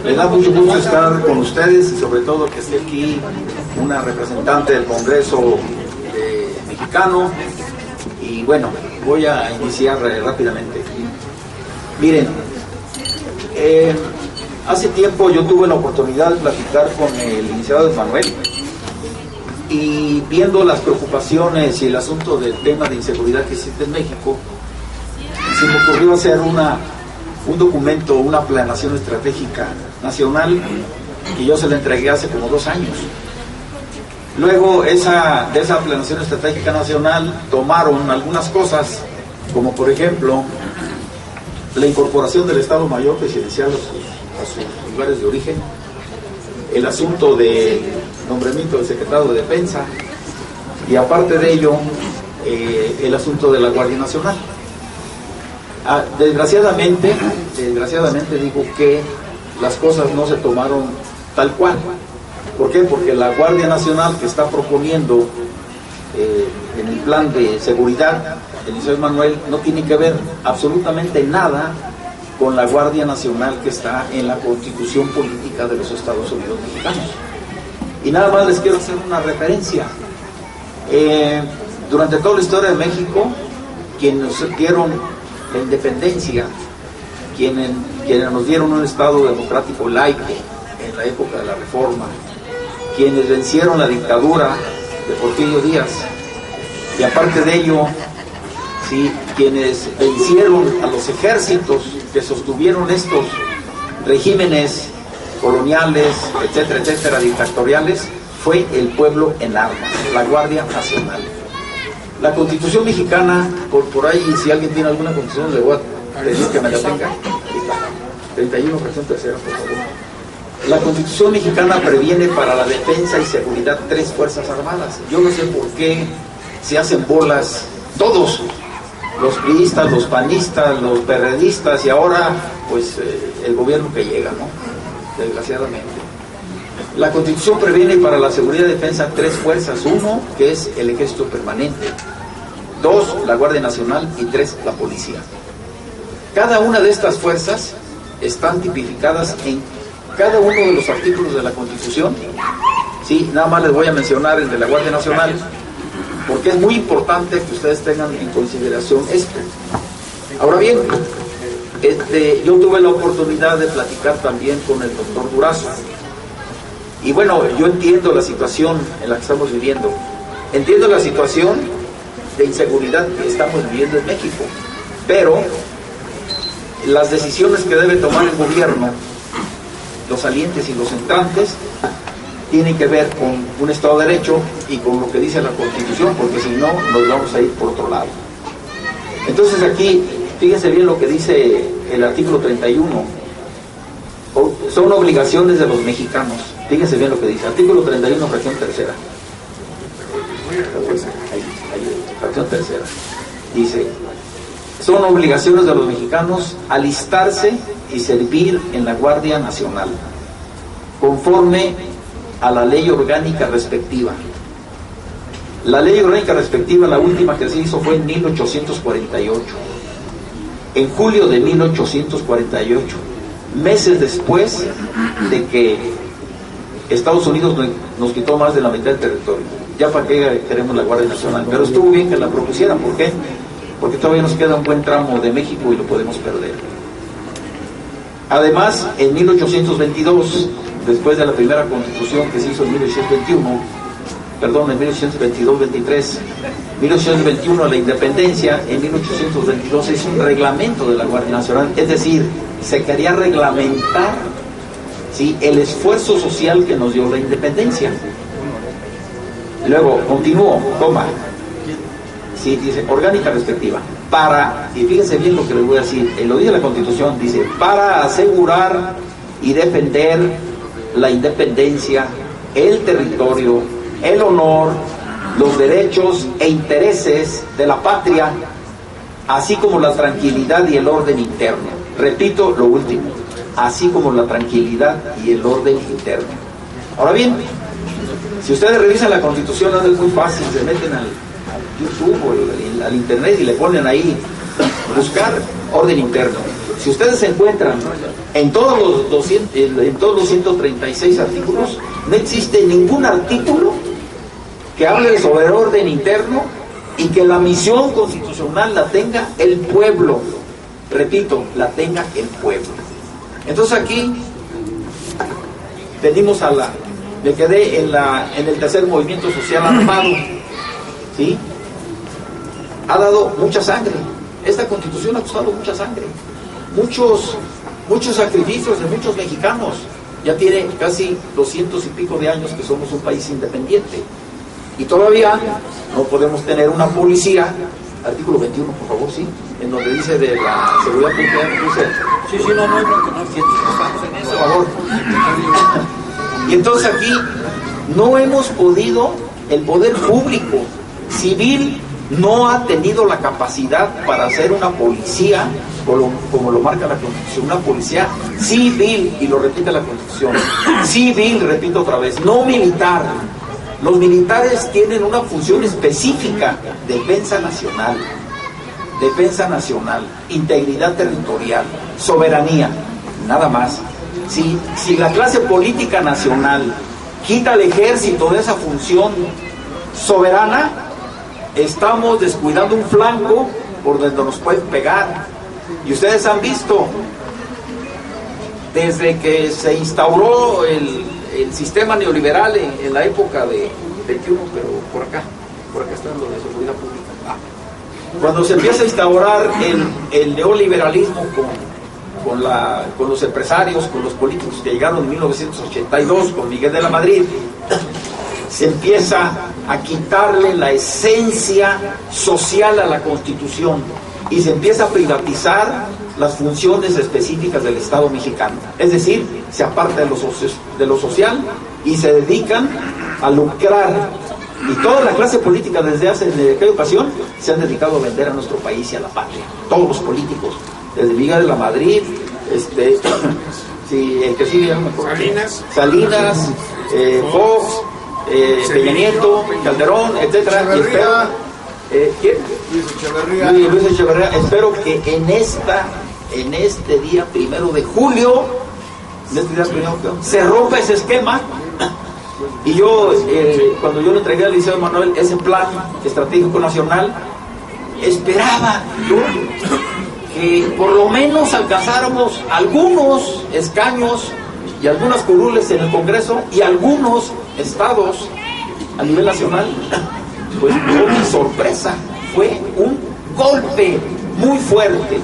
Me da mucho gusto estar con ustedes y sobre todo que esté aquí una representante del Congreso mexicano. Y bueno, voy a iniciar rápidamente. Miren, hace tiempo yo tuve la oportunidad de platicar con el licenciado Manuel y viendo las preocupaciones y el asunto del tema de inseguridad que existe en México, se me ocurrió hacer un documento, una planeación estratégica nacional que yo se la entregué hace como 2 años. Luego de esa planeación estratégica nacional tomaron algunas cosas, como por ejemplo la incorporación del Estado Mayor Presidencial a sus lugares de origen, el asunto del nombramiento del secretario de Defensa y aparte de ello el asunto de la Guardia Nacional. Desgraciadamente digo que las cosas no se tomaron tal cual. ¿Por qué? Porque la Guardia Nacional que está proponiendo en el plan de seguridad el licenciado Manuel no tiene que ver absolutamente nada con la Guardia Nacional que está en la Constitución Política de los Estados Unidos Mexicanos. Y nada más les quiero hacer una referencia. Durante toda la historia de México, quienes nos dieron la independencia, quienes nos dieron un Estado democrático laico en la época de la Reforma, quienes vencieron la dictadura de Porfirio Díaz, y aparte de ello, ¿sí?, quienes vencieron a los ejércitos que sostuvieron estos regímenes coloniales, etcétera, etcétera, dictatoriales, fue el pueblo en armas, la Guardia Nacional. La Constitución mexicana, por ahí, si alguien tiene alguna constitución, le voy a pedir que me la tenga. 31, fracción tercera, por favor. La Constitución mexicana previene para la defensa y seguridad 3 fuerzas armadas. Yo no sé por qué se hacen bolas todos, los priistas, los panistas, los perredistas y ahora, pues, el gobierno que llega, ¿no? Desgraciadamente. La Constitución previene para la seguridad y defensa 3 fuerzas. 1, que es el Ejército Permanente. 2, la Guardia Nacional. Y 3, la Policía. Cada una de estas fuerzas están tipificadas en cada uno de los artículos de la Constitución. Sí, nada más les voy a mencionar el de la Guardia Nacional, porque es muy importante que ustedes tengan en consideración esto. Ahora bien, yo tuve la oportunidad de platicar también con el doctor Durazo. Y bueno, yo entiendo la situación en la que estamos viviendo. Entiendo la situación de inseguridad que estamos viviendo en México. Pero las decisiones que debe tomar el gobierno, los salientes y los entrantes, tienen que ver con un Estado de Derecho y con lo que dice la Constitución, porque si no, nos vamos a ir por otro lado. Entonces aquí, fíjense bien lo que dice el artículo 31. Son obligaciones de los mexicanos. Fíjense bien lo que dice. Artículo 31, fracción tercera. Fracción tercera. Dice: son obligaciones de los mexicanos alistarse y servir en la Guardia Nacional, conforme a la ley orgánica respectiva. La ley orgánica respectiva, la última que se hizo fue en 1848. En julio de 1848, meses después de que Estados Unidos nos quitó más de la mitad del territorio. Ya para qué queremos la Guardia Nacional, pero estuvo bien que la propusieran. ¿Por qué? Porque todavía nos queda un buen tramo de México y lo podemos perder. Además, en 1822, después de la primera constitución que se hizo en 1822-23, 1821 la independencia, en 1822 se hizo un reglamento de la Guardia Nacional, es decir, se quería reglamentar, ¿sí?, el esfuerzo social que nos dio la independencia. Luego, continúo, sí, dice, orgánica respectiva, y fíjense bien lo que les voy a decir, lo dice la Constitución, dice, para asegurar y defender la independencia, el territorio, el honor, los derechos e intereses de la patria, así como la tranquilidad y el orden interno. Repito lo último, así como la tranquilidad y el orden interno. Ahora bien, si ustedes revisan la Constitución, es muy fácil, se meten al YouTube o al internet y le ponen ahí buscar orden interno. Si ustedes se encuentran en todos los 136 artículos, no existe ningún artículo que hable sobre el orden interno y que la misión constitucional la tenga el pueblo. Repito, la tenga el pueblo. Entonces aquí venimos me quedé en el tercer movimiento social armado, ¿sí? Ha dado mucha sangre. Esta Constitución ha costado mucha sangre, muchos sacrificios de muchos mexicanos. Ya tiene casi 200 y pico de años que somos un país independiente y todavía no podemos tener una policía. Artículo 21, por favor, sí, en donde dice de la seguridad pública. Sí, no, por favor. Y entonces aquí no hemos podido, el poder público civil no ha tenido la capacidad para hacer una policía, como lo marca la Constitución, una policía civil, y lo repite la Constitución, civil, repito otra vez, no militar. Los militares tienen una función específica: defensa nacional, integridad territorial, soberanía, nada más. Si la clase política nacional quita al ejército de esa función soberana, estamos descuidando un flanco por donde nos pueden pegar. Y ustedes han visto, desde que se instauró el sistema neoliberal en la época de 21, pero por acá está lo de seguridad pública. Cuando se empieza a instaurar el neoliberalismo con los empresarios, con los políticos que llegaron en 1982 con Miguel de la Madrid, se empieza a quitarle la esencia social a la Constitución y se empieza a privatizar las funciones específicas del Estado mexicano. Es decir, se aparta de lo social y se dedican a lucrar. Y toda la clase política desde aquella ocasión se han dedicado a vender a nuestro país y a la patria. Todos los políticos, desde Miguel de la Madrid, el que sigue, no me acuerdo, Salinas, Fox, Peña Nieto, Calderón, etcétera. Y espero, ¿quién? Luis Echeverría. Espero que en este día 1 de julio, se rompa ese esquema. Y yo, cuando yo le entregué al Liceo Manuel ese plan estratégico nacional, esperaba que por lo menos alcanzáramos algunos escaños y algunas curules en el Congreso y algunos estados a nivel nacional. Pues fue una sorpresa, fue un golpe muy fuerte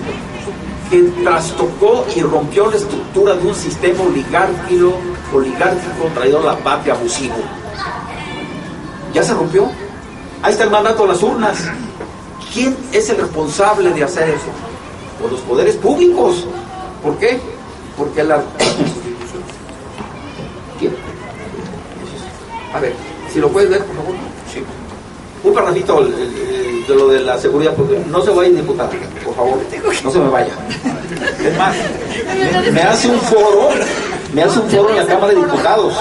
que trastocó y rompió la estructura de un sistema oligárquico traído a la patria, abusivo. Ya se rompió. Ahí está el mandato a las urnas. ¿Quién es el responsable de hacer eso? Pues los poderes públicos. ¿Por qué? Porque ¿Quién? A ver, si lo puedes ver, por favor. Sí. Un parrafito de lo de la seguridad, porque no se vaya a diputar, por favor, no se me vaya. Es más, me hace un foro en la Cámara de Diputados.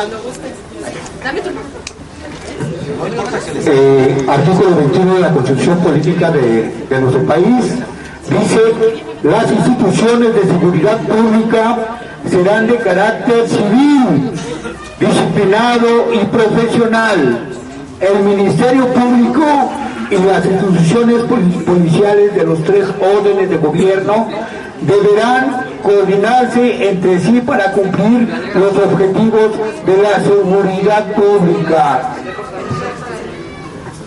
Artículo 21 de la Constitución Política de nuestro país dice: las instituciones de seguridad pública serán de carácter civil, disciplinado y profesional. El Ministerio Público y las instituciones policiales de los 3 órdenes de gobierno deberán coordinarse entre sí para cumplir los objetivos de la seguridad pública.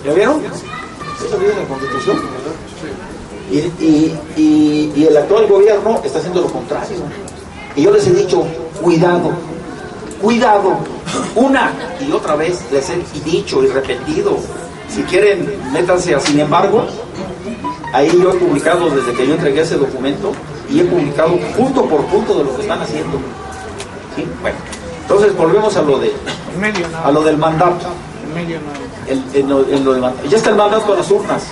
¿Ya vieron? Eso viene en la Constitución. Y el actual gobierno está haciendo lo contrario. Y yo les he dicho, cuidado, una y otra vez les he dicho y repetido, si quieren métanse a Sin Embargo, ahí yo he publicado desde que yo entregué ese documento y he publicado punto por punto de lo que están haciendo. ¿Sí? Bueno, entonces volvemos a lo del mandato. Ya está el mandato a las urnas.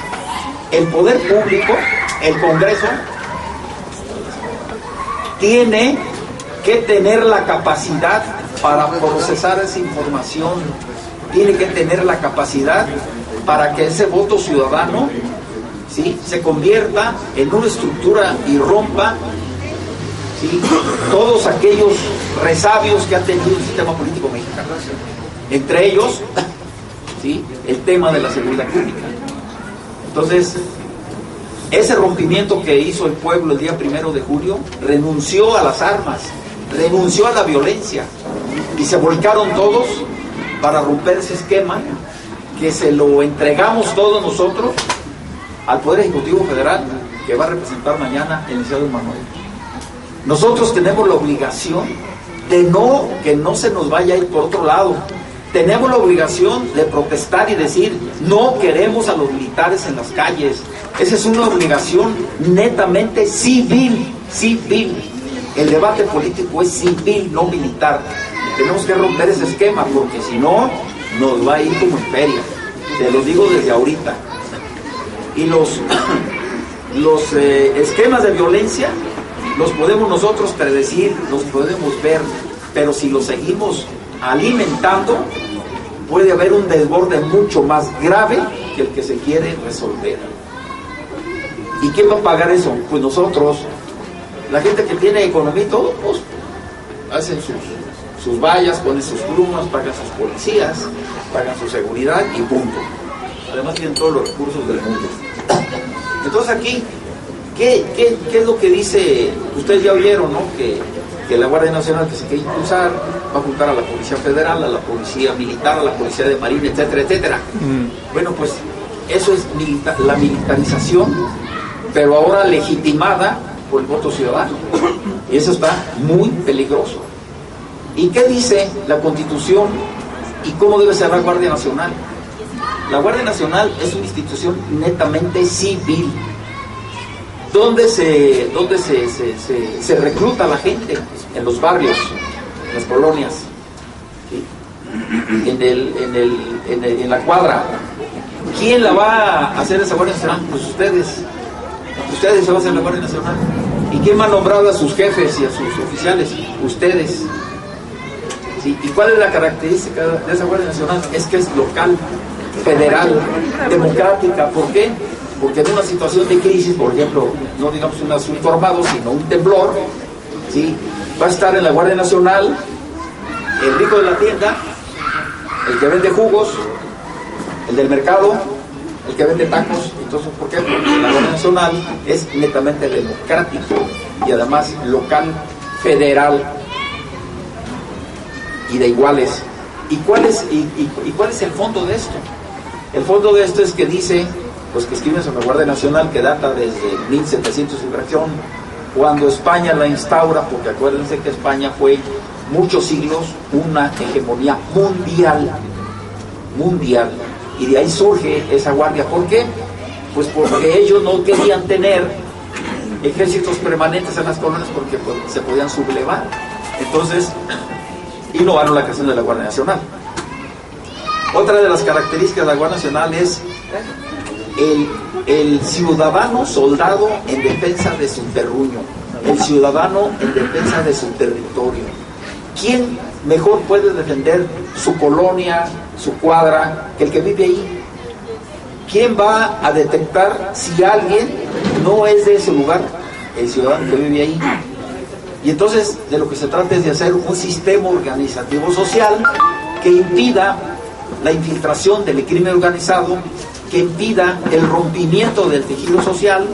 El poder público, el Congreso, tiene que tener la capacidad para procesar esa información, tiene que tener la capacidad para que ese voto ciudadano, ¿sí?, se convierta en una estructura y rompa ¿sí?, todos aquellos resabios que ha tenido el sistema político mexicano, entre ellos, ¿sí?, el tema de la seguridad pública. Entonces, ese rompimiento que hizo el pueblo el día 1 de julio, renunció a las armas, renunció a la violencia, y se volcaron todos para romper ese esquema que se lo entregamos todos nosotros al Poder Ejecutivo Federal, que va a representar mañana el licenciado Manuel. Nosotros tenemos la obligación de que no se nos vaya a ir por otro lado. Tenemos la obligación de protestar y decir, no queremos a los militares en las calles. Esa es una obligación netamente civil, civil. El debate político es civil, no militar. Tenemos que romper ese esquema, porque si no, nos va a ir como en feria. Te lo digo desde ahorita. Y los esquemas de violencia los podemos nosotros predecir, los podemos ver, pero si los seguimos alimentando, puede haber un desborde mucho más grave que el que se quiere resolver. ¿Y quién va a pagar eso? Pues nosotros, la gente que tiene economía y todo, pues hacen sus vallas, ponen sus plumas, pagan sus policías, pagan su seguridad y punto. Además tienen todos los recursos del mundo. Entonces aquí, ¿qué es lo que dice? Ustedes ya oyeron, ¿no?, que la Guardia Nacional, que se quiere impulsar, va a juntar a la Policía Federal, a la Policía Militar, a la Policía de Marina, etcétera, etcétera. Bueno, pues eso es la militarización, pero ahora legitimada por el voto ciudadano. Y eso está muy peligroso. ¿Y qué dice la Constitución y cómo debe ser la Guardia Nacional? La Guardia Nacional es una institución netamente civil. ¿Dónde se recluta a la gente? En los barrios, en las colonias, ¿sí?, en la cuadra. ¿Quién la va a hacer esa Guardia Nacional? Pues ustedes se van a hacer la Guardia Nacional. ¿Y quién va a nombrar a sus jefes y a sus oficiales? Ustedes. ¿Sí? ¿Y cuál es la característica de esa Guardia Nacional? Es que es local, federal, democrática. ¿Por qué? Porque en una situación de crisis, por ejemplo, no digamos un asunto armado, sino un temblor, ¿sí?, va a estar en la Guardia Nacional el rico de la tienda, el que vende jugos, el del mercado, el que vende tacos. Entonces, ¿por qué? Porque la Guardia Nacional es netamente democrático y además local, federal y de iguales. ¿Y cuál es el fondo de esto? El fondo de esto es que dice, pues que escriben sobre la Guardia Nacional, que data desde 1700 y fracción, cuando España la instaura, porque acuérdense que España fue muchos siglos una hegemonía mundial, y de ahí surge esa guardia. ¿Por qué? Pues porque ellos no querían tener ejércitos permanentes en las colonias porque pues, se podían sublevar. Entonces, innovaron la creación de la Guardia Nacional. Otra de las características de la Guardia Nacional es el ciudadano soldado en defensa de su terruño, el ciudadano en defensa de su territorio. ¿Quién mejor puede defender su colonia, su cuadra, que el que vive ahí? ¿Quién va a detectar si alguien no es de ese lugar? El ciudadano que vive ahí. Y entonces de lo que se trata es de hacer un sistema organizativo social que impida la infiltración del crimen organizado, que impida el rompimiento del tejido social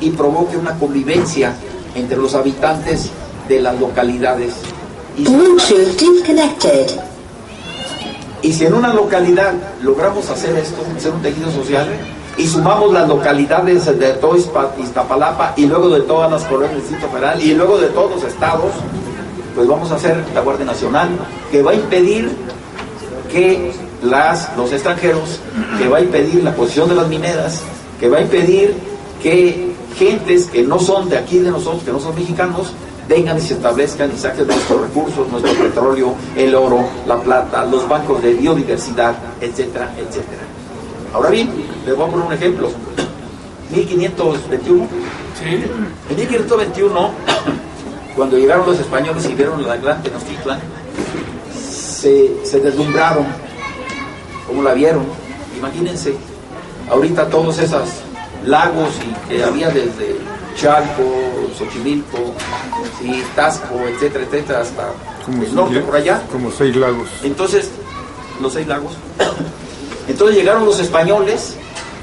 y provoque una convivencia entre los habitantes de las localidades. Y si en una localidad logramos hacer esto, hacer un tejido social, y sumamos las localidades de todo Iztapalapa y luego de todas las colonias del Distrito Federal y luego de todos los estados, pues vamos a hacer la Guardia Nacional, que va a impedir que los extranjeros, que va a impedir la posición de las mineras, que va a impedir que gentes que no son de aquí de nosotros, que no son mexicanos, vengan y se establezcan y saquen nuestros recursos, nuestro petróleo, el oro, la plata, los bancos de biodiversidad, etcétera, etcétera. Ahora bien, les voy a poner un ejemplo. 1521. Sí. En 1521, cuando llegaron los españoles y vieron la gran Tenochtitlan, se deslumbraron. ¿Cómo la vieron? Imagínense, ahorita todos esos lagos que había desde Chalco, Xochimilco, y Tasco, etcétera, etcétera, hasta como el norte, por allá. Como 6 lagos. Entonces, los 6 lagos. Entonces llegaron los españoles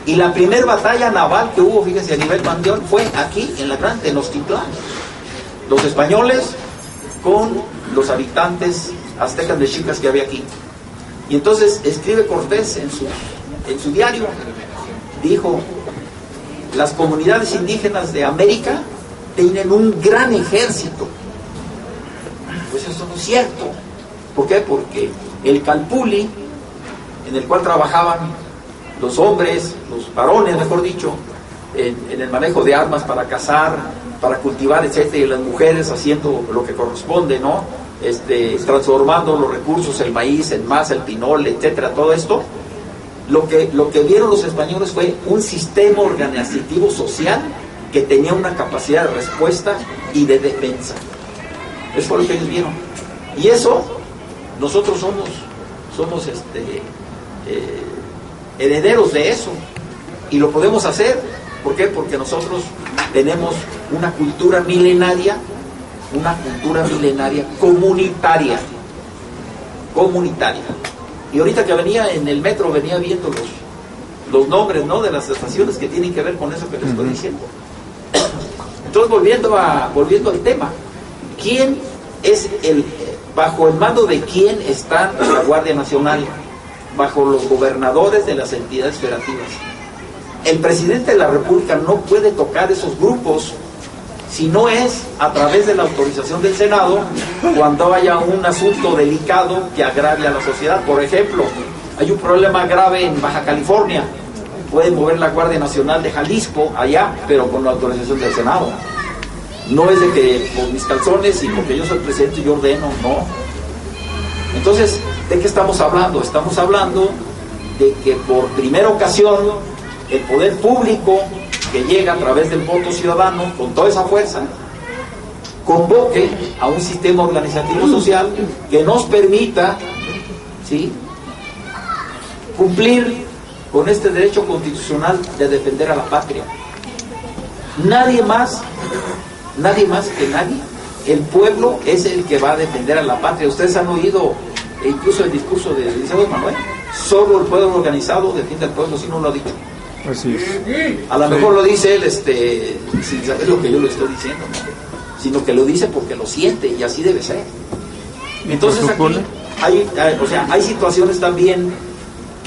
y la primera batalla naval que hubo, fíjense, a nivel mundial fue aquí, en la Gran Tenochtitlán. Los españoles con los habitantes aztecas mexicas que había aquí. Y entonces escribe Cortés en su diario, dijo: las comunidades indígenas de América tienen un gran ejército. Pues eso no es cierto. ¿Por qué? Porque el calpulli, en el cual trabajaban los hombres, los varones, mejor dicho, en el manejo de armas para cazar, para cultivar, etcétera, y las mujeres haciendo lo que corresponde, ¿no? Transformando los recursos, el maíz, el masa, el pinol, etcétera, todo esto. Lo que vieron los españoles fue un sistema organizativo social que tenía una capacidad de respuesta y de defensa. Eso fue lo que ellos vieron. Y eso, nosotros somos herederos de eso. Y lo podemos hacer. ¿Por qué? Porque nosotros tenemos una cultura milenaria comunitaria. Y ahorita que venía en el metro, venía viendo los nombres, ¿no?, de las estaciones que tienen que ver con eso que les estoy diciendo. Entonces, volviendo al tema, ¿quién es bajo el mando de quién está la Guardia Nacional? Bajo los gobernadores de las entidades federativas. El presidente de la República no puede tocar esos grupos si no es a través de la autorización del Senado, cuando haya un asunto delicado que agrave a la sociedad. Por ejemplo, hay un problema grave en Baja California, puede mover la Guardia Nacional de Jalisco allá, pero con la autorización del Senado. No es de que por mis calzones y porque yo soy presidente yo ordeno, no. Entonces, ¿de qué estamos hablando? Estamos hablando de que por primera ocasión el poder público, que llega a través del voto ciudadano con toda esa fuerza, convoque a un sistema organizativo social que nos permita, ¿sí?, cumplir con este derecho constitucional de defender a la patria. Nadie más que nadie. El pueblo es el que va a defender a la patria. Ustedes han oído incluso el discurso de Eliseo Manuel: solo el pueblo organizado defiende al pueblo, si no lo ha dicho. Así es. A lo mejor lo dice él sin saber lo que yo le estoy diciendo, ¿no?, sino que lo dice porque lo siente, y así debe ser. Entonces aquí hay situaciones también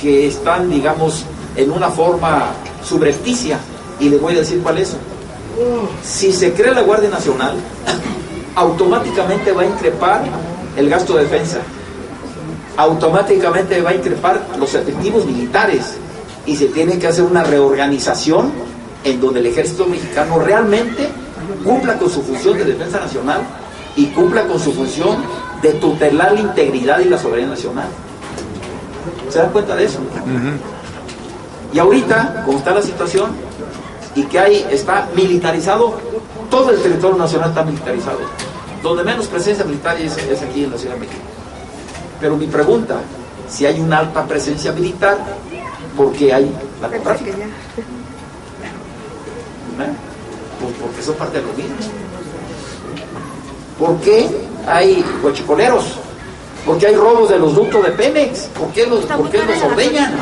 que están, digamos, en una forma subrepticia, y les voy a decir cuál es. Si se crea la Guardia Nacional, automáticamente va a increpar el gasto de defensa, automáticamente va a increpar los efectivos militares, y se tiene que hacer una reorganización en donde el ejército mexicano realmente cumpla con su función de defensa nacional y cumpla con su función de tutelar la integridad y la soberanía nacional. ¿Se dan cuenta de eso? Y ahorita, como está la situación, y que está militarizado, todo el territorio nacional está militarizado. Donde menos presencia militar es aquí en la Ciudad de México. Pero mi pregunta, si hay una alta presencia militar, ¿por qué hay narcotráfico? Pues porque son parte de lo mismo. ¿Por qué hay huachicoleros? ¿Por qué hay robos de los ductos de Pemex? ¿Por qué los ordeñan?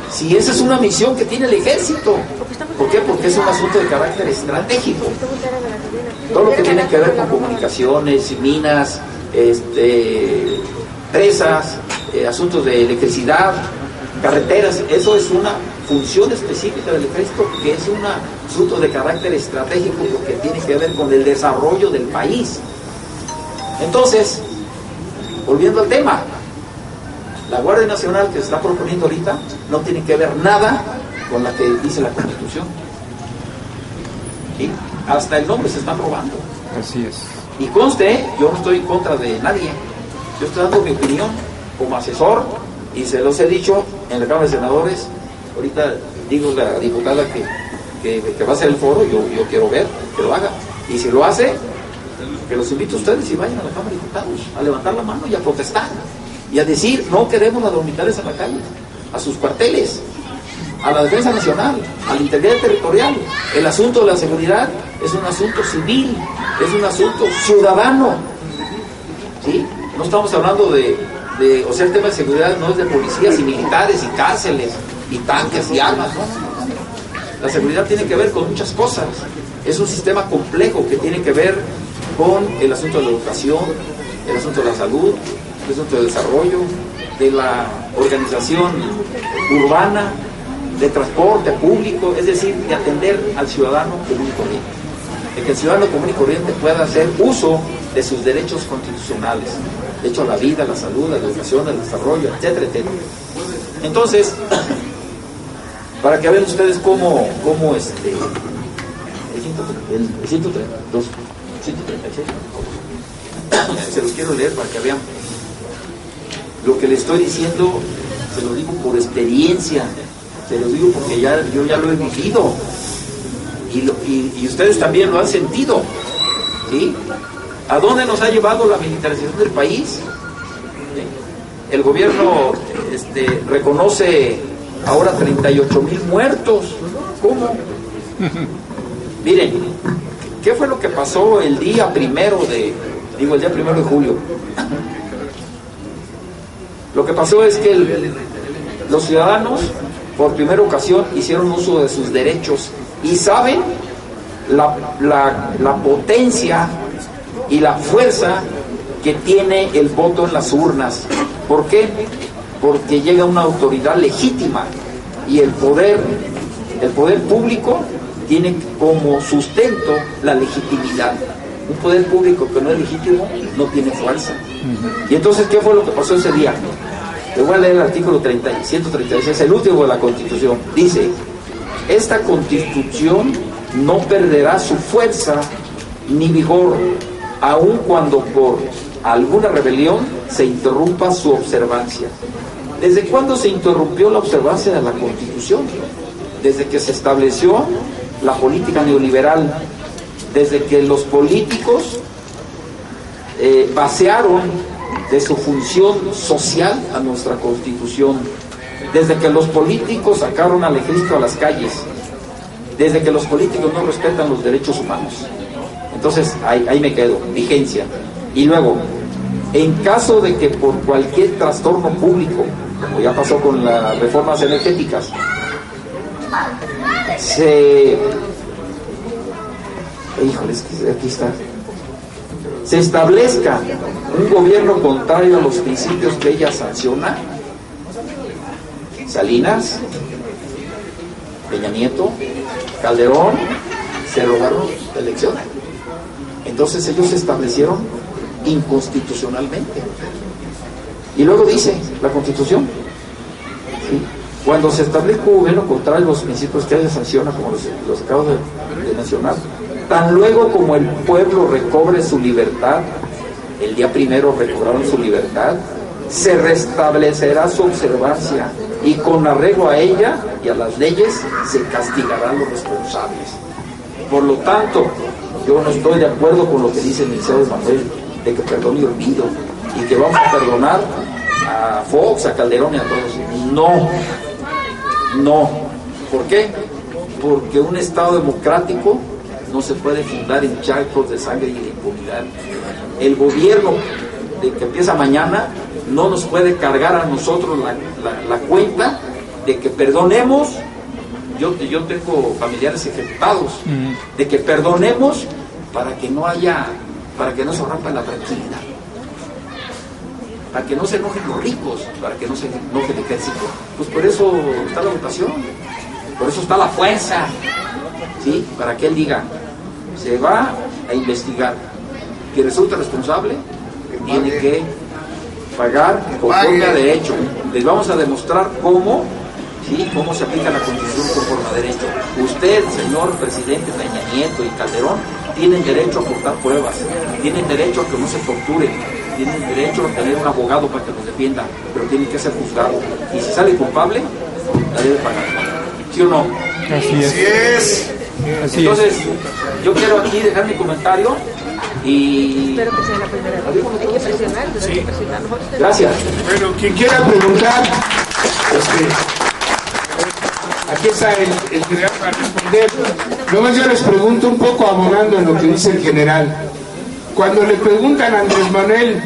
Si esa es una misión que tiene el ejército. ¿Por qué? Porque es un asunto de carácter estratégico. Todo lo que tiene que ver con comunicaciones, minas, presas, asuntos de electricidad, carreteras, eso es una función específica del ejército, que es un asunto de carácter estratégico, porque tiene que ver con el desarrollo del país. Entonces, volviendo al tema, la Guardia Nacional que se está proponiendo ahorita no tiene que ver nada con la que dice la Constitución. ¿Sí? Hasta el nombre se está probando. Así es. Y conste, yo no estoy en contra de nadie, yo estoy dando mi opinión como asesor, y se los he dicho en la Cámara de Senadores. Ahorita digo la diputada que va a hacer el foro, yo quiero ver que lo haga, y si lo hace, que los invito a ustedes y vayan a la Cámara de Diputados a levantar la mano y a protestar y a decir: no queremos a los militares en la calle, a sus cuarteles, a la defensa nacional, a la integridad territorial. El asunto de la seguridad es un asunto civil, es un asunto ciudadano, ¿sí? No estamos hablando o sea, el tema de seguridad no es de policías y militares y cárceles y tanques y armas, ¿no? La seguridad tiene que ver con muchas cosas. Es un sistema complejo que tiene que ver con el asunto de la educación, el asunto de la salud, el asunto del desarrollo, de la organización urbana, de transporte público, es decir, de atender al ciudadano común y corriente. De que el ciudadano común y corriente pueda hacer uso de sus derechos constitucionales, derecho a la vida, a la salud, a la educación, al desarrollo, etcétera, etcétera. Entonces, para que vean ustedes cómo el 132, 136, se los quiero leer para que vean lo que les estoy diciendo, se lo digo por experiencia, se los digo porque yo ya lo he vivido y ustedes también lo han sentido, ¿sí? ¿A dónde nos ha llevado la militarización del país? ¿Sí? El gobierno reconoce ahora 38,000 muertos. ¿Cómo? Miren, ¿qué fue lo que pasó el día primero de julio? Lo que pasó es que los ciudadanos por primera ocasión hicieron uso de sus derechos y saben la potencia y la fuerza que tiene el voto en las urnas. ¿Por qué? Porque llega una autoridad legítima y el poder público tiene como sustento la legitimidad. Un poder público que no es legítimo no tiene fuerza. Y entonces, ¿qué fue lo que pasó ese día? Le voy a leer el artículo 136, el último de la Constitución. Dice: esta Constitución no perderá su fuerza ni vigor, aun cuando por alguna rebelión se interrumpa su observancia. ¿Desde cuándo se interrumpió la observancia de la Constitución? Desde que se estableció la política neoliberal, desde que los políticos vaciaron de su función social a nuestra Constitución, desde que los políticos sacaron al ejército a las calles, desde que los políticos no respetan los derechos humanos. Entonces, ahí me quedo, vigencia. Y luego, en caso de que por cualquier trastorno público, como ya pasó con las reformas energéticas, se establezca un gobierno contrario a los principios que ella sanciona, Salinas, Peña Nieto, Calderón, se robaron la elección. Entonces ellos se establecieron inconstitucionalmente. Y luego dice la Constitución, ¿sí?, cuando se establezca un gobierno contrario a los principios que ella sanciona, como los acabo de mencionar, tan luego como el pueblo recobre su libertad, el día primero recobraron su libertad, se restablecerá su observancia y con arreglo a ella y a las leyes se castigarán los responsables. Por lo tanto, yo no estoy de acuerdo con lo que dice el licenciado Manuel de que perdone y olvido y que vamos a perdonar a Fox, a Calderón y a todos. No. ¿Por qué? Porque un Estado democrático no se puede fundar en charcos de sangre y de impunidad. El gobierno que empieza mañana no nos puede cargar a nosotros la cuenta de que perdonemos. Yo tengo familiares ejecutados, de que perdonemos para que no se rompa la tranquilidad, para que no se enojen los ricos, para que no se enoje el ejército. Pues por eso está la votación, por eso está la fuerza, ¿sí? Para que él diga, se va a investigar, que resulta responsable, tiene que pagar conforme a derecho. Les vamos a demostrar cómo, ¿sí?, cómo se aplica la Constitución conforme a derecho. Usted, señor presidente Peña Nieto y Calderón, tienen derecho a aportar pruebas, tienen derecho a que no se torture, tienen derecho a tener un abogado para que los defienda, pero tienen que ser juzgados. Y si sale culpable, la debe pagar. ¿Sí o no? Así es. Entonces, yo quiero aquí dejar mi comentario y... Espero que sea la primera vez. Hay que presionar, hay que presionar. Gracias. Bueno, quien quiera preguntar, aquí está el general. para responder. Nomás yo les pregunto un poco abonando en lo que dice el general. Cuando le preguntan a Andrés Manuel,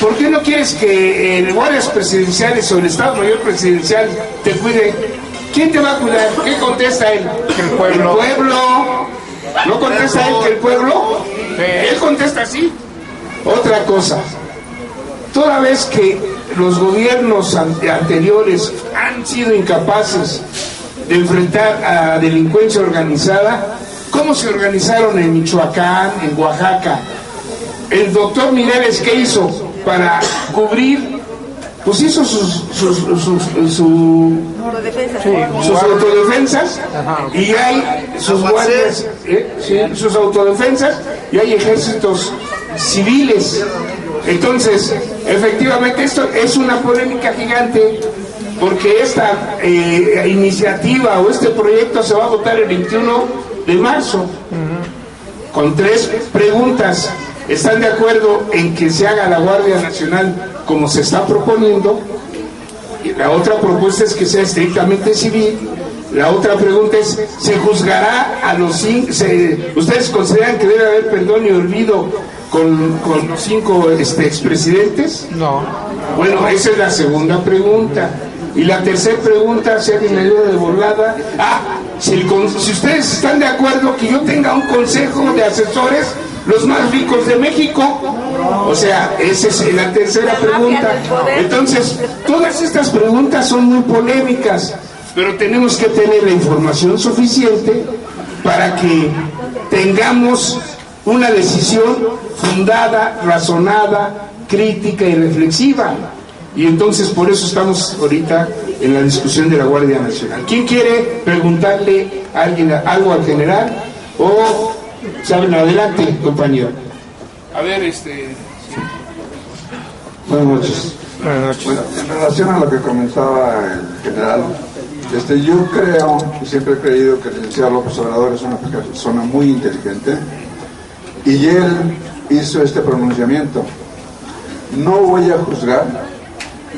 ¿por qué no quieres que el guardias presidenciales o el Estado Mayor Presidencial te cuide? ¿Quién te va a cuidar? ¿Qué contesta él? El pueblo. El pueblo. ¿No contesta él que el pueblo? Él contesta así. Otra cosa. Toda vez que los gobiernos anteriores han sido incapaces de enfrentar a delincuencia organizada, ¿cómo se organizaron en Michoacán, en Oaxaca? El doctor Mireles, ¿qué hizo para cubrir? Pues hizo sus autodefensas y hay sus guardias, sus autodefensas y hay ejércitos civiles. Entonces, efectivamente, esto es una polémica gigante porque esta iniciativa o este proyecto se va a votar el 21 de marzo con 3 preguntas. ¿Están de acuerdo en que se haga la Guardia Nacional como se está proponiendo? Y la otra propuesta es que sea estrictamente civil. La otra pregunta es, ¿se juzgará a los 5? ¿Ustedes consideran que debe haber perdón y olvido con los 5 expresidentes? No. Bueno, esa es la segunda pregunta. Y la tercera pregunta, si alguien me ayuda de volada. Si ustedes están de acuerdo que yo tenga un consejo de asesores, los más ricos de México. O sea, esa es la tercera pregunta. Entonces, todas estas preguntas son muy polémicas, pero tenemos que tener la información suficiente para que tengamos una decisión fundada, razonada, crítica y reflexiva. Y entonces por eso estamos ahorita en la discusión de la Guardia Nacional. ¿Quién quiere preguntarle a alguien algo al general? O saben, adelante, compañero. A ver, Buenas noches. Buenas noches. Bueno, en relación a lo que comentaba el general, yo creo, y siempre he creído que el licenciado López Obrador es una persona muy inteligente, y él hizo este pronunciamiento: no voy a juzgar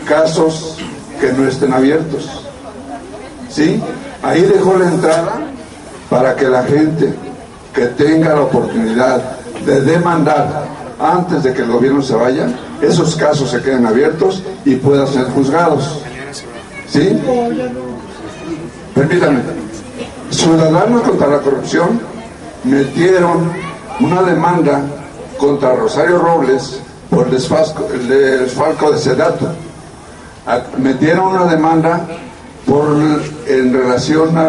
casos que no estén abiertos. ¿Sí? Ahí dejó la entrada para que la gente que tenga la oportunidad de demandar antes de que el gobierno se vaya, esos casos se queden abiertos y puedan ser juzgados. ¿Sí? Permítanme. Ciudadanos contra la Corrupción metieron una demanda contra Rosario Robles por el desfalco de Sedato. Metieron una demanda en relación a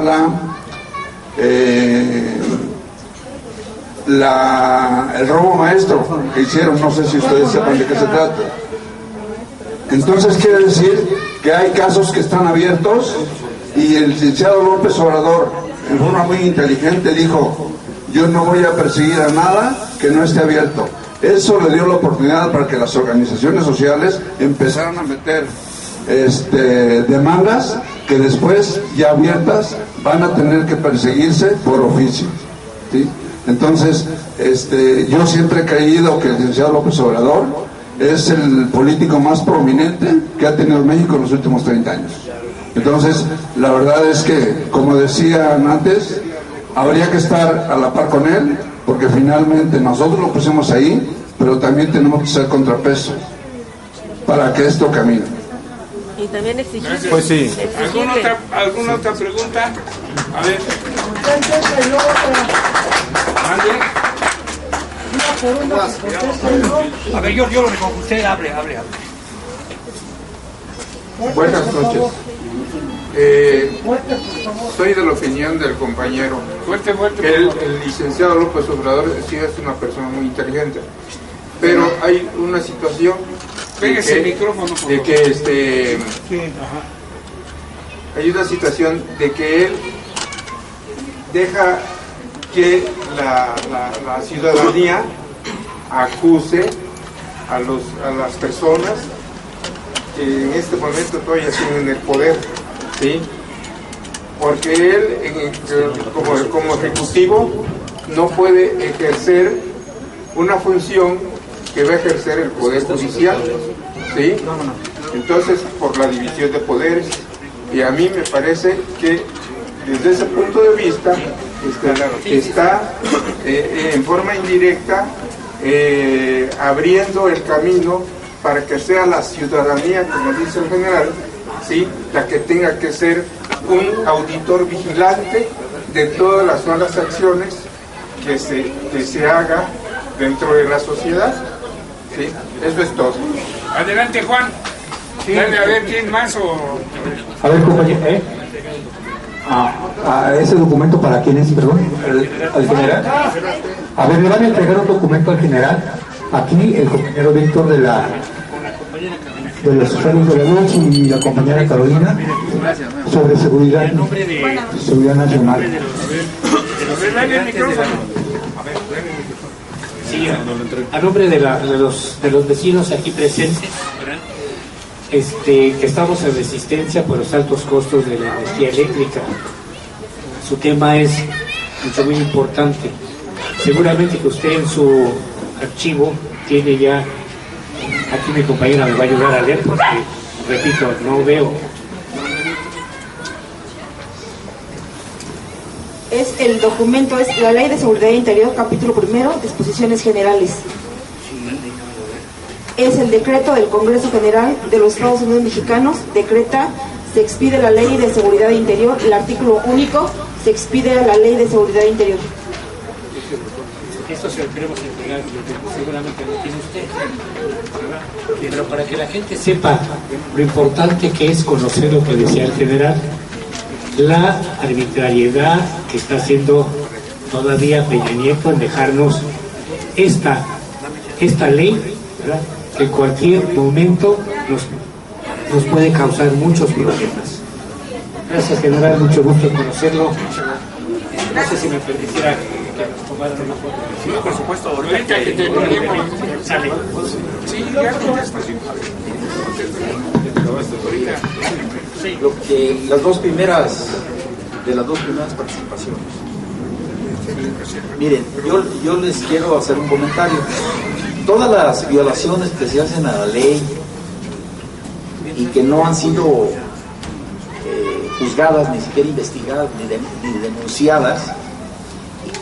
el robo maestro que hicieron. No sé si ustedes sepan de qué se trata. Entonces quiere decir que hay casos que están abiertos, y el licenciado López Obrador, en forma muy inteligente, dijo: yo no voy a perseguir a nada que no esté abierto. Eso le dio la oportunidad para que las organizaciones sociales empezaran a meter demandas que después, ya abiertas, van a tener que perseguirse por oficio. ¿Sí? Entonces, yo siempre he creído que el licenciado López Obrador es el político más prominente que ha tenido México en los últimos 30 años. Entonces, la verdad es que, como decían antes, habría que estar a la par con él, porque finalmente nosotros lo pusimos ahí, pero también tenemos que ser contrapeso para que esto camine. Y también exigirle. Pues sí. ¿Alguna otra pregunta? A ver. A ver, yo lo recojo. Usted hable. Buenas noches. Estoy de la opinión del compañero. Que el licenciado López Obrador sí es una persona muy inteligente, pero hay una situación de que hay una situación de que él deja que la ciudadanía acuse a las personas que en este momento todavía tienen el poder, ¿sí? Porque él como ejecutivo no puede ejercer una función que va a ejercer el poder judicial, ¿sí? Entonces, por la división de poderes, y a mí me parece que desde ese punto de vista está en forma indirecta abriendo el camino para que sea la ciudadanía, como dice el general, ¿sí?, la que tenga que ser un auditor vigilante de todas las malas acciones que se haga dentro de la sociedad. ¿Sí? Eso es todo. Adelante, Juan. Sí. Dale a ver quién más o... A ver, compañero, a ese documento, ¿para quién es, perdón? ¿Al general? A ver, le van a entregar un documento al general. Aquí el compañero Víctor de los usuarios de la luz y la compañera Carolina sobre seguridad nacional. Sí, a nombre de los vecinos aquí presentes, que estamos en resistencia por los altos costos de la energía eléctrica. Su tema es muy importante. Seguramente que usted en su archivo tiene ya, aquí mi compañera me va a ayudar a leer porque, repito, no veo. El documento es la Ley de Seguridad Interior, capítulo primero, disposiciones generales. Es el decreto del Congreso General de los Estados Unidos Mexicanos, se expide la Ley de Seguridad Interior, el artículo único, se expide la Ley de Seguridad Interior. Esto se lo queremos entregar, seguramente lo tiene usted, pero para que la gente sepa lo importante que es conocer lo que decía el general, la arbitrariedad que está haciendo todavía Peña Nieto en dejarnos esta ley, ¿verdad?, que en cualquier momento nos puede causar muchos problemas. Gracias, general, mucho gusto en conocerlo. No sé si me permitiera que nos tomaran una foto. Sí, por supuesto, ahorita que terminemos. Sale. Sí, ya contestas. Las dos primeras participaciones. Miren, yo les quiero hacer un comentario. Todas las violaciones que se hacen a la ley y que no han sido juzgadas, ni siquiera investigadas, ni denunciadas,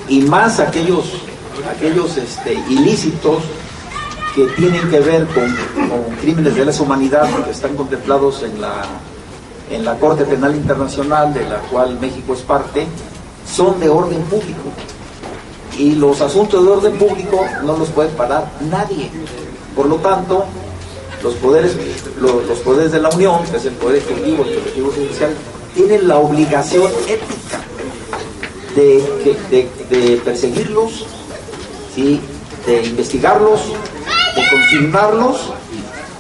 y más aquellos ilícitos que tienen que ver con crímenes de lesa humanidad que están contemplados en la Corte Penal Internacional, de la cual México es parte, son de orden público. Y los asuntos de orden público no los puede parar nadie. Por lo tanto, los poderes de la Unión, que es el Poder Ejecutivo y el Ejecutivo Judicial, tienen la obligación ética de perseguirlos, ¿sí?, de investigarlos, de consignarlos,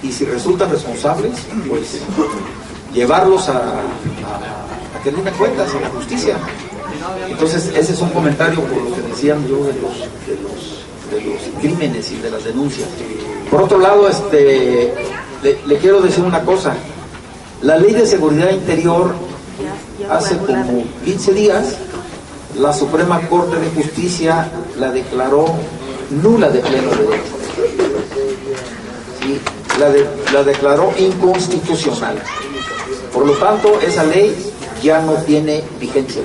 y si resultan responsables, pues llevarlos a que rinden cuentas a la justicia. Entonces, ese es un comentario por lo que decían yo de los crímenes y de las denuncias. Por otro lado, le quiero decir una cosa. La Ley de Seguridad Interior, hace como 15 días, la Suprema Corte de Justicia la declaró nula de pleno derecho. ¿Sí? La declaró inconstitucional. Por lo tanto, esa ley ya no tiene vigencia.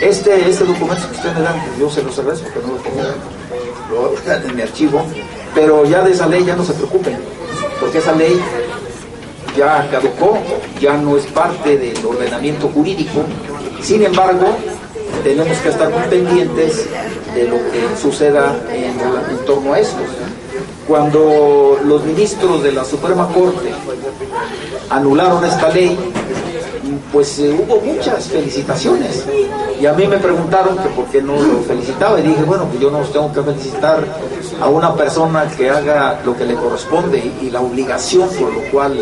Este documento que ustedes me dan, yo se los agradezco porque no lo tengo en mi archivo, pero ya de esa ley ya no se preocupen, porque esa ley ya caducó, ya no es parte del ordenamiento jurídico. Sin embargo, tenemos que estar muy pendientes de lo que suceda en torno a esto. Cuando los ministros de la Suprema Corte anularon esta ley, pues hubo muchas felicitaciones, y a mí me preguntaron que por qué no lo felicitaba, y dije, bueno, pues yo no tengo que felicitar a una persona que haga lo que le corresponde y la obligación por lo cual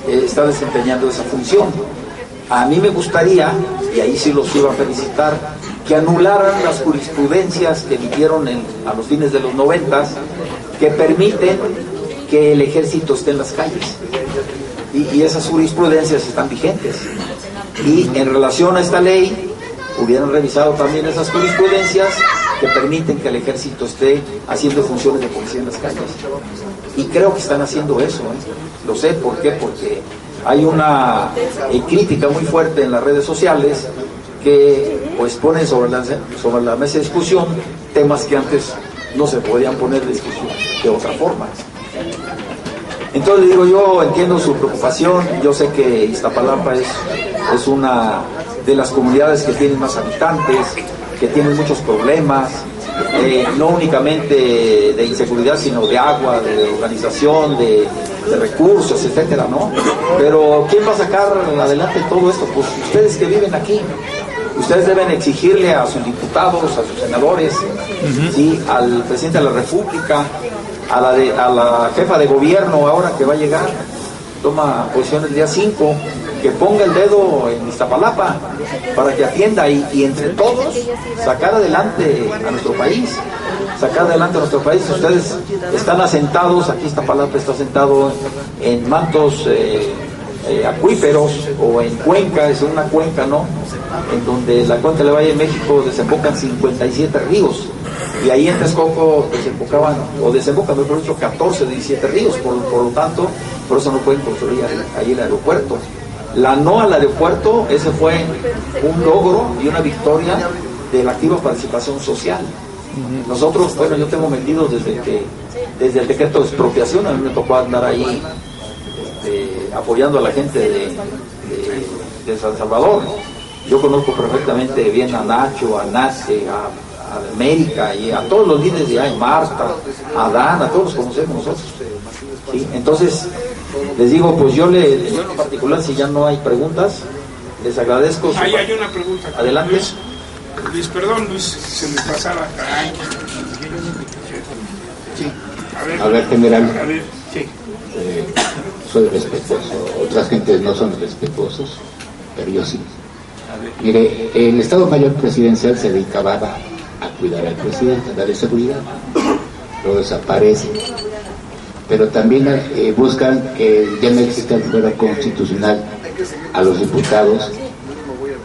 está desempeñando esa función. A mí me gustaría, y ahí sí los iba a felicitar, que anularan las jurisprudencias que emitieron a los fines de los 90, que permiten que el ejército esté en las calles, y esas jurisprudencias están vigentes. Y en relación a esta ley, hubieran revisado también esas jurisprudencias que permiten que el ejército esté haciendo funciones de policía en las calles. Y creo que están haciendo eso, ¿eh? Lo sé, ¿por qué? Porque hay una crítica muy fuerte en las redes sociales que pues ponen sobre la mesa de discusión temas que antes no se podían poner de discusión de otra forma. Entonces digo, yo entiendo su preocupación, yo sé que Iztapalapa es una de las comunidades que tienen más habitantes, que tienen muchos problemas, no únicamente de inseguridad, sino de agua, de organización, de recursos, etcétera, ¿no? Pero ¿quién va a sacar adelante todo esto? Pues ustedes que viven aquí. Ustedes deben exigirle a sus diputados, a sus senadores, ¿sí? Al presidente de la República, a la jefa de gobierno ahora que va a llegar, toma posición el día 5, que ponga el dedo en Iztapalapa para que atienda y entre todos sacar adelante a nuestro país. Ustedes están asentados, aquí Iztapalapa está asentado en mantos acuíferos o en cuenca, es una cuenca, ¿no? En donde la cuenca del Valle de México desembocan 57 ríos. Y ahí en Texcoco desembocan, mejor dicho, 14 de 17 ríos, por lo tanto, por eso no pueden construir ahí el aeropuerto. La no al aeropuerto, ese fue un logro y una victoria de la activa participación social. Nosotros, bueno, yo tengo metido desde el decreto de expropiación, a mí me tocó andar ahí apoyando a la gente de San Salvador. Yo conozco perfectamente bien a Nacho, a Nace, a América y a todos los líderes de ahí, Marta, a Dan, a todos los conocemos nosotros. ¿Sí? Entonces, les digo, pues yo en lo particular, si ya no hay preguntas, les agradezco. Hay una pregunta. Adelante. Luis, perdón, Luis, se me pasaba. Sí. A ver, general. A ver, sí. Soy respetuoso. Otras gentes no son respetuosos, pero yo sí. Mire, el Estado Mayor Presidencial se dedicaba a cuidar al presidente, a darle seguridad. Lo desaparece. Pero también buscan que ya no exista el fuero constitucional a los diputados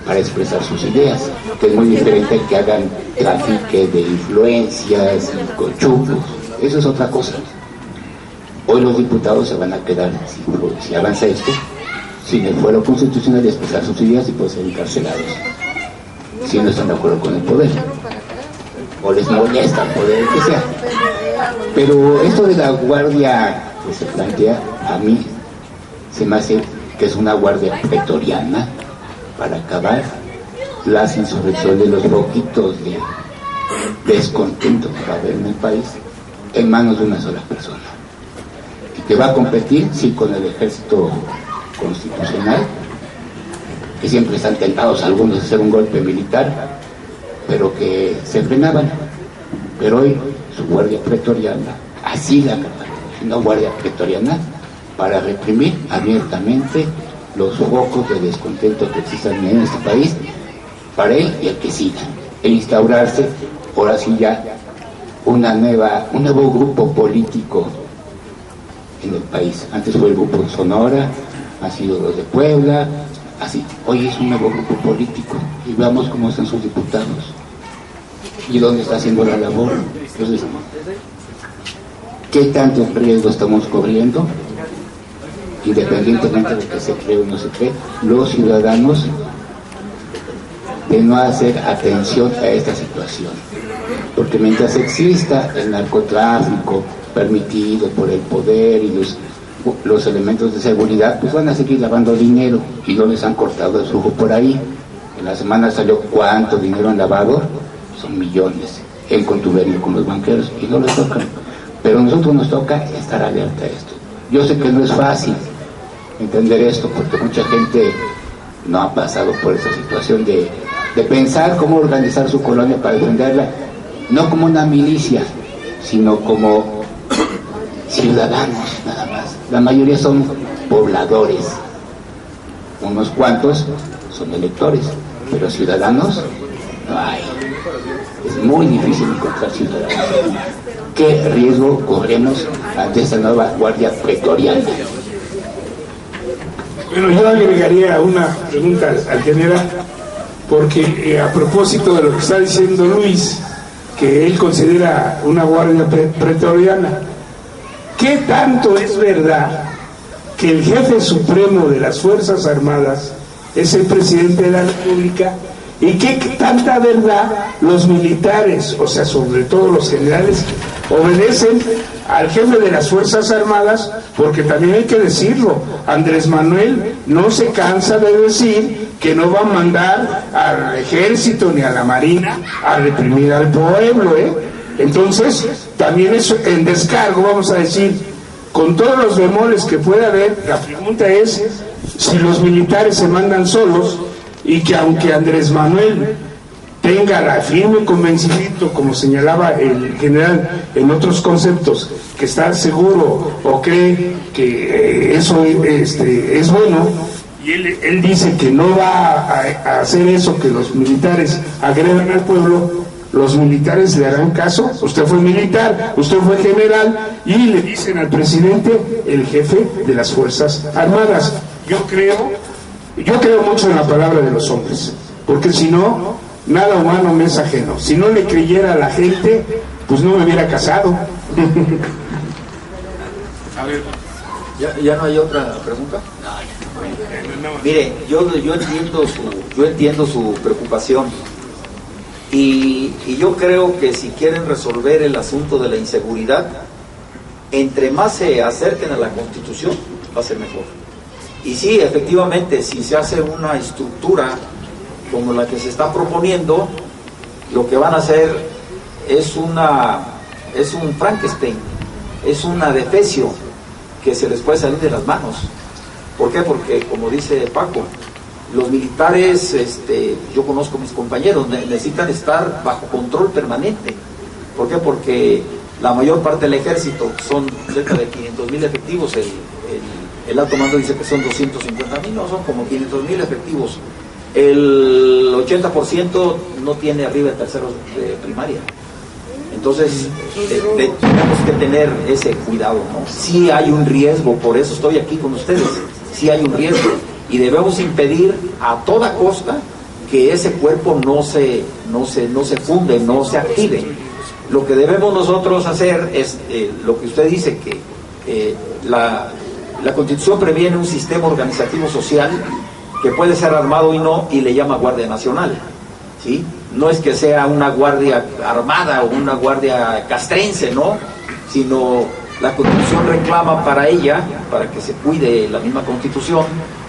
para expresar sus ideas, que es muy diferente que hagan trafique de influencias y cochupos. Eso es otra cosa. Hoy los diputados se van a quedar, si avanza esto, sin el fuero constitucional de expresar sus ideas y pueden ser encarcelados si no están de acuerdo con el poder o les molesta el poder, que sea. Pero esto de la guardia que se plantea, a mí se me hace que es una guardia pretoriana para acabar las insurrecciones de los poquitos de descontento que va a haber en el país en manos de una sola persona, y que va a competir, sí, con el ejército constitucional, que siempre están tentados algunos de hacer un golpe militar, pero que se frenaban. Pero hoy su guardia pretoriana, así la una guardia pretoriana para reprimir abiertamente los focos de descontento que existen en este país, para él y el que siga, e instaurarse ahora sí ya un nuevo grupo político en el país. Antes fue el grupo de Sonora, ha sido los de Puebla, así. Hoy es un nuevo grupo político y veamos cómo están sus diputados y dónde está haciendo la labor. Entonces, ¿qué tanto riesgo estamos cubriendo? Independientemente de que se cree o no se cree, los ciudadanos, de no hacer atención a esta situación. Porque mientras exista el narcotráfico permitido por el poder y los elementos de seguridad, pues van a seguir lavando dinero y no les han cortado el flujo por ahí. En la semana salió cuánto dinero han lavado, son millones, en contubernio con los banqueros, y no les tocan. Pero a nosotros nos toca estar alerta a esto. Yo sé que no es fácil entender esto, porque mucha gente no ha pasado por esa situación de pensar cómo organizar su colonia para defenderla, no como una milicia, sino como ciudadanos nada más. La mayoría son pobladores, unos cuantos son electores, pero ciudadanos no hay. Es muy difícil encontrar ciudadanos. ¿Qué riesgo corremos ante esta nueva guardia pretoriana? Bueno, yo agregaría una pregunta al general, porque a propósito de lo que está diciendo Luis, que él considera una guardia pretoriana, ¿qué tanto es verdad que el jefe supremo de las Fuerzas Armadas es el presidente de la República, y que tanta verdad los militares, o sea, sobre todo los generales, obedecen al jefe de las Fuerzas Armadas, porque también hay que decirlo, Andrés Manuel no se cansa de decir que no va a mandar al ejército ni a la marina a reprimir al pueblo, Entonces, también es en descargo, vamos a decir, con todos los bemoles que puede haber, la pregunta es si los militares se mandan solos, y que aunque Andrés Manuel tenga la firme convencimiento, como señalaba el general en otros conceptos, que está seguro o cree que eso es bueno, y él dice que no va a hacer eso, que los militares agredan al pueblo, los militares le harán caso. Usted fue militar, usted fue general, y le dicen al presidente el jefe de las Fuerzas Armadas. Yo creo mucho en la palabra de los hombres, porque si no, nada humano me es ajeno. Si no le creyera a la gente, pues no me hubiera casado. A ver, ¿ya no hay otra pregunta? Mire, yo entiendo su preocupación, y yo creo que si quieren resolver el asunto de la inseguridad, entre más se acerquen a la Constitución, va a ser mejor. Y sí, efectivamente, si se hace una estructura como la que se está proponiendo, lo que van a hacer es un Frankenstein, es un adefesio que se les puede salir de las manos. ¿Por qué? Porque, como dice Paco, los militares, yo conozco a mis compañeros, necesitan estar bajo control permanente. ¿Por qué? Porque la mayor parte del ejército, son cerca de 500,000 efectivos, el alto mando dice que son 250,000, no, son como 500,000 efectivos. El 80% no tiene arriba de terceros de primaria. Entonces, tenemos que tener ese cuidado, ¿no? Sí hay un riesgo, por eso estoy aquí con ustedes, sí hay un riesgo, y debemos impedir a toda costa que ese cuerpo no se funde, no se active. Lo que debemos nosotros hacer es, lo que usted dice, que la Constitución previene un sistema organizativo social que puede ser armado y le llama Guardia Nacional, ¿sí? No es que sea una guardia armada o una guardia castrense, ¿no? Sino la Constitución reclama para ella, para que se cuide la misma Constitución,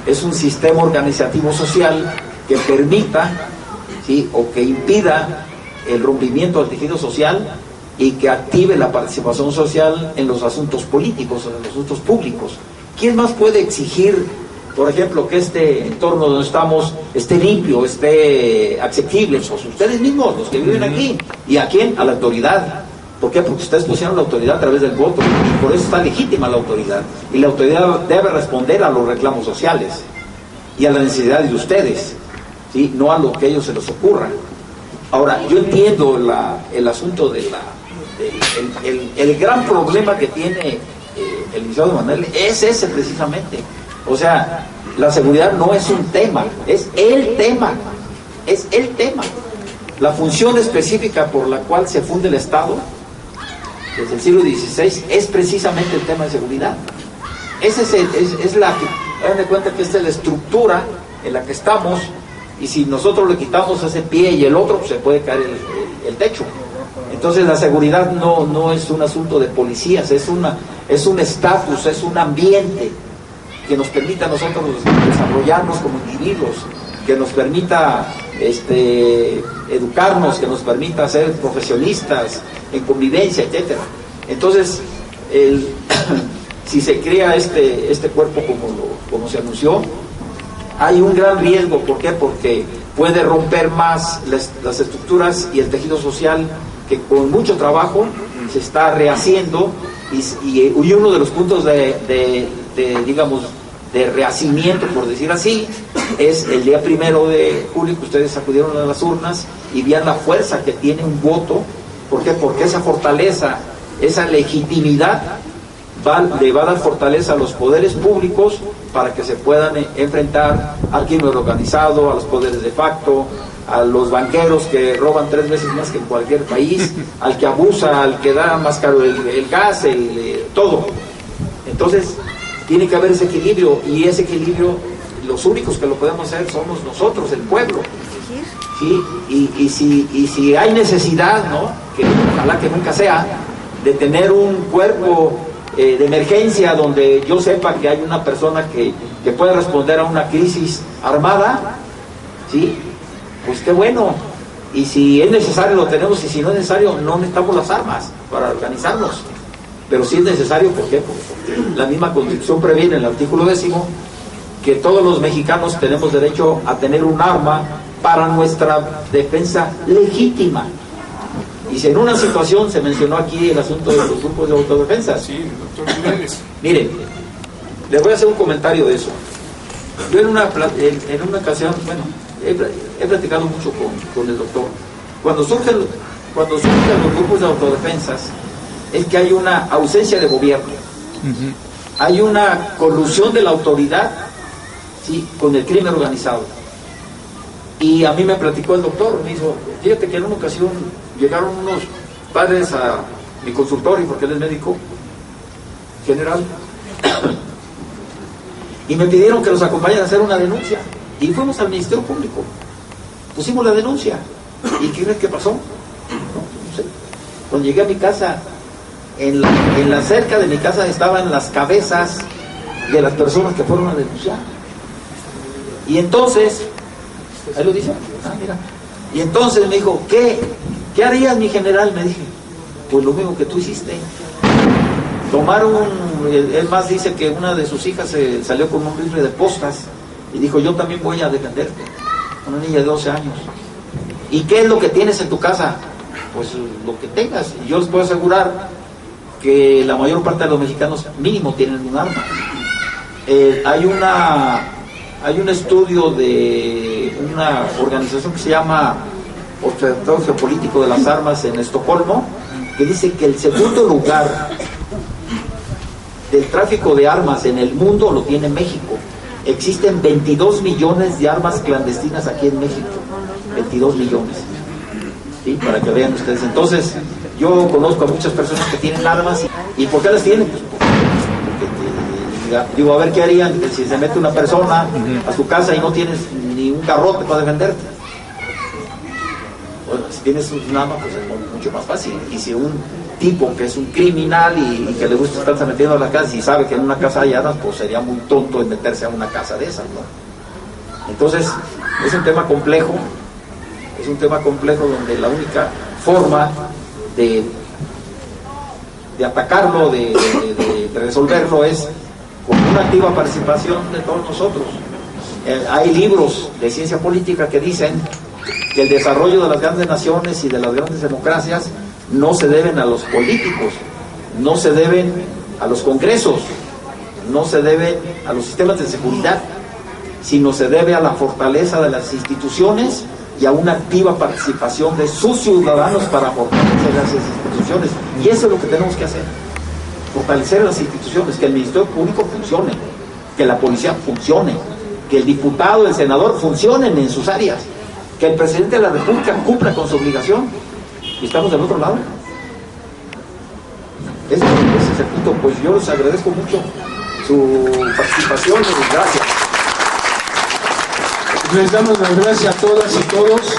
es un sistema organizativo social que permita, ¿sí?, o que impida el rompimiento del tejido social y que active la participación social en los asuntos políticos, en los asuntos públicos. ¿Quién más puede exigir, por ejemplo, que este entorno donde estamos esté limpio, esté accesible? Pues ustedes mismos, los que viven aquí. ¿Y a quién? A la autoridad. ¿Por qué? Porque ustedes pusieron la autoridad a través del voto, y por eso está legítima la autoridad. Y la autoridad debe responder a los reclamos sociales y a las necesidades de ustedes, ¿sí?, no a lo que a ellos se les ocurra. Ahora, yo entiendo el asunto de el gran problema que tiene el licenciado Manuel es ese precisamente. O sea, la seguridad no es un tema, es el tema. La función específica por la cual se funde el Estado desde el siglo XVI es precisamente el tema de seguridad. Hagan de cuenta que esta es la estructura en la que estamos, y si nosotros le quitamos ese pie y el otro, pues se puede caer el techo. Entonces la seguridad no es un asunto de policías, es un estatus, es un ambiente que nos permita a nosotros desarrollarnos como individuos, que nos permita educarnos, que nos permita ser profesionistas en convivencia, etcétera. Entonces, si se crea este cuerpo como se anunció, hay un gran riesgo. ¿Por qué? Porque puede romper más las estructuras y el tejido social que con mucho trabajo se está rehaciendo, y uno de los puntos de rehacimiento, por decir así, es el día 1 de julio, que ustedes acudieron a las urnas y vean la fuerza que tiene un voto. ¿Por qué? Porque esa fortaleza, esa legitimidad le va a dar fortaleza a los poderes públicos para que se puedan enfrentar al crimen organizado, a los poderes de facto, a los banqueros que roban 3 veces más que en cualquier país, al que abusa, al que da más caro el gas, todo. Entonces, Tiene que haber ese equilibrio, y ese equilibrio los únicos que lo podemos hacer somos nosotros, el pueblo. ¿Sí? Y si hay necesidad, ¿no?, que ojalá que nunca sea, de tener un cuerpo de emergencia donde yo sepa que hay una persona que puede responder a una crisis armada, ¿sí?, pues qué bueno. Y si es necesario lo tenemos, y si no es necesario no necesitamos las armas para organizarnos. Pero si es necesario, ¿por qué? Porque la misma Constitución previene en el artículo 10 que todos los mexicanos tenemos derecho a tener un arma para nuestra defensa legítima. Y si en una situación se mencionó aquí el asunto de los grupos de autodefensa. Sí, doctor Jiménez. Miren, les voy a hacer un comentario de eso. Yo en una ocasión, bueno, he platicado mucho con el doctor. Cuando surgen los grupos de autodefensas, es que hay una ausencia de gobierno. Hay una colusión de la autoridad, ¿sí?, con el crimen organizado. Y a mí me platicó el doctor, me dijo, fíjate que en una ocasión llegaron unos padres a mi consultorio, porque él es médico general, y me pidieron que los acompañara a hacer una denuncia. Y fuimos al Ministerio Público, pusimos la denuncia. ¿Y qué crees que pasó? No sé. Cuando llegué a mi casa, en la cerca de mi casa estaban las cabezas de las personas que fueron a denunciar. Y entonces, ahí lo dice, mira. Y entonces me dijo, ¿qué harías, mi general? Me dije, pues lo mismo que tú hiciste. Él más dice que una de sus hijas salió con un rifle de postas y dijo, yo también voy a defenderte. Una niña de 12 años. ¿Y qué es lo que tienes en tu casa? Pues lo que tengas. Y yo les puedo asegurar que la mayor parte de los mexicanos mínimo tienen un arma. Hay un estudio de una organización que se llama Observatorio Geopolítico de las Armas en Estocolmo, que dice que el segundo lugar del tráfico de armas en el mundo lo tiene México. Existen 22 millones de armas clandestinas aquí en México. 22 millones. ¿Sí? Para que vean ustedes. Entonces, yo conozco a muchas personas que tienen armas. ¿Y por qué las tienen? Pues porque, digo, a ver qué harían si se mete una persona a su casa y no tienes ni un garrote para defenderte. Bueno, si tienes un arma, pues es mucho más fácil. Y si un tipo que es un criminal y que le gusta estarse metiendo a la casa y sabe que en una casa hay armas, pues sería muy tonto en meterse a una casa de esas, ¿no? Entonces, es un tema complejo. Es un tema complejo donde la única forma de atacarlo, de resolverlo, es con una activa participación de todos nosotros. Hay libros de ciencia política que dicen que el desarrollo de las grandes naciones y de las grandes democracias no se deben a los políticos, no se deben a los congresos, no se deben a los sistemas de seguridad, sino se debe a la fortaleza de las instituciones y a una activa participación de sus ciudadanos para fortalecer las instituciones. Y eso es lo que tenemos que hacer, fortalecer las instituciones, que el Ministerio Público funcione, que la policía funcione, que el diputado, el senador funcionen en sus áreas, que el presidente de la República cumpla con su obligación. Y estamos del otro lado. Ese es el punto. Pues yo les agradezco mucho su participación y gracias. Les damos las gracias a todas y todos.